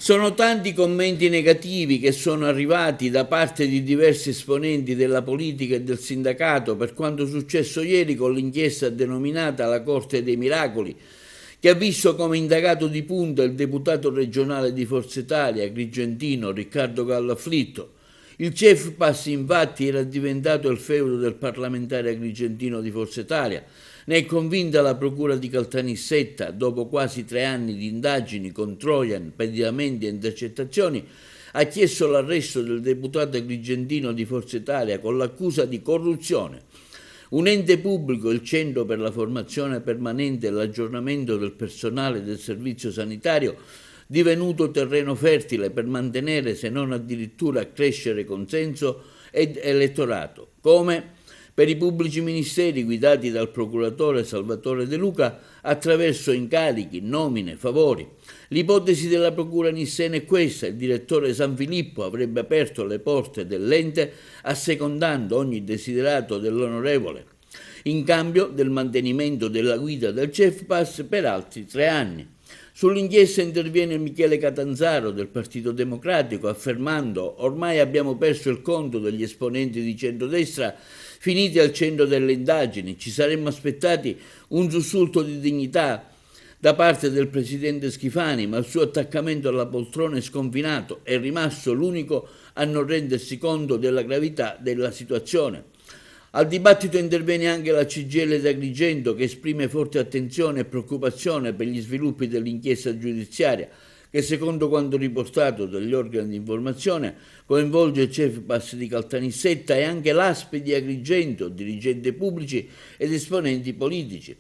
Sono tanti i commenti negativi che sono arrivati da parte di diversi esponenti della politica e del sindacato per quanto successo ieri con l'inchiesta denominata la Corte dei Miracoli, che ha visto come indagato di punta il deputato regionale di Forza Italia, agrigentino Riccardo Gallo Afflitto. Il CEFPAS infatti era diventato il feudo del parlamentare agrigentino di Forza Italia. Ne è convinta la procura di Caltanissetta, dopo quasi 3 anni di indagini con Trojan, pedinamenti e intercettazioni, ha chiesto l'arresto del deputato agrigentino di Forza Italia con l'accusa di corruzione. Un ente pubblico, il Centro per la Formazione Permanente e l'Aggiornamento del Personale del Servizio Sanitario, divenuto terreno fertile per mantenere, se non addirittura crescere consenso ed elettorato, come per i pubblici ministeri guidati dal procuratore Salvatore De Luca attraverso incarichi, nomine, favori. L'ipotesi della procura nissena è questa: il direttore Sanfilippo avrebbe aperto le porte dell'ente assecondando ogni desiderato dell'onorevole, in cambio del mantenimento della guida del CEFPAS per altri 3 anni. Sull'inchiesta interviene Michele Catanzaro del Partito Democratico affermando: ormai abbiamo perso il conto degli esponenti di centrodestra finiti al centro delle indagini, ci saremmo aspettati un sussulto di dignità da parte del presidente Schifani, ma il suo attaccamento alla poltrona è sconfinato, è rimasto l'unico a non rendersi conto della gravità della situazione. Al dibattito interviene anche la CGIL di Agrigento, che esprime forte attenzione e preoccupazione per gli sviluppi dell'inchiesta giudiziaria, che secondo quanto riportato dagli organi di informazione coinvolge il CEFPAS di Caltanissetta e anche l'ASP di Agrigento, dirigenti pubblici ed esponenti politici.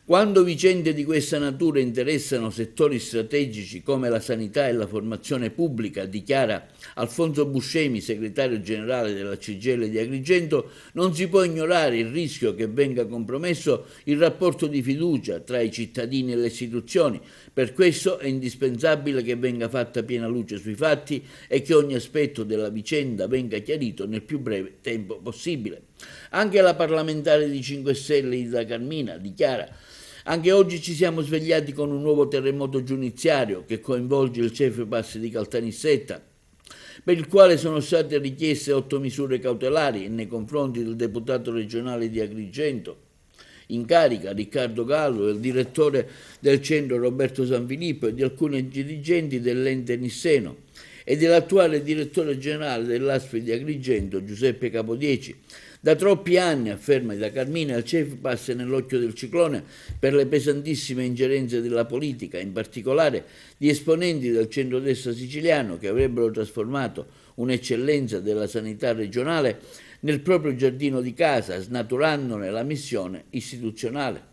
Quando vicende di questa natura interessano settori strategici come la sanità e la formazione pubblica, dichiara Alfonso Buscemi, segretario generale della CGIL di Agrigento, non si può ignorare il rischio che venga compromesso il rapporto di fiducia tra i cittadini e le istituzioni. Per questo è indispensabile che venga fatta piena luce sui fatti e che ogni aspetto della vicenda venga chiarito nel più breve tempo possibile. Anche la parlamentare di 5 Stelle Ida Carmina dichiara: anche oggi ci siamo svegliati con un nuovo terremoto giudiziario che coinvolge il CEFPAS di Caltanissetta, per il quale sono state richieste 8 misure cautelari nei confronti del deputato regionale di Agrigento in carica Riccardo Gallo, del direttore del centro Roberto Sanfilippo e di alcuni dirigenti dell'ente nisseno e dell'attuale direttore generale dell'ASP di Agrigento Giuseppe Capodieci. Da troppi anni, afferma Ida Carmina, il CEFPAS è nell'occhio del ciclone per le pesantissime ingerenze della politica, in particolare di esponenti del centrodestra siciliano che avrebbero trasformato un'eccellenza della sanità regionale nel proprio giardino di casa, snaturandone la missione istituzionale.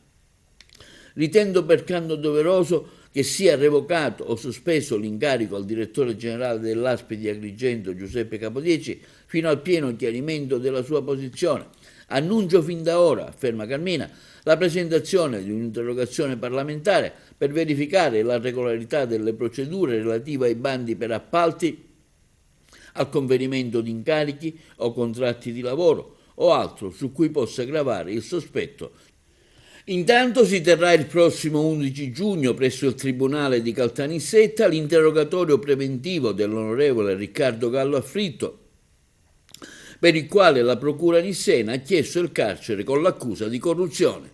Ritengo pertanto doveroso che sia revocato o sospeso l'incarico al direttore generale dell'ASP di Agrigento Giuseppe Capodieci fino al pieno chiarimento della sua posizione. Annuncio fin da ora, afferma Carmina, la presentazione di un'interrogazione parlamentare per verificare la regolarità delle procedure relative ai bandi per appalti, al conferimento di incarichi o contratti di lavoro o altro su cui possa gravare il sospetto. Intanto si terrà il prossimo 11 giugno presso il Tribunale di Caltanissetta l'interrogatorio preventivo dell'onorevole Riccardo Gallo Afflitto, per il quale la procura nissena ha chiesto il carcere con l'accusa di corruzione.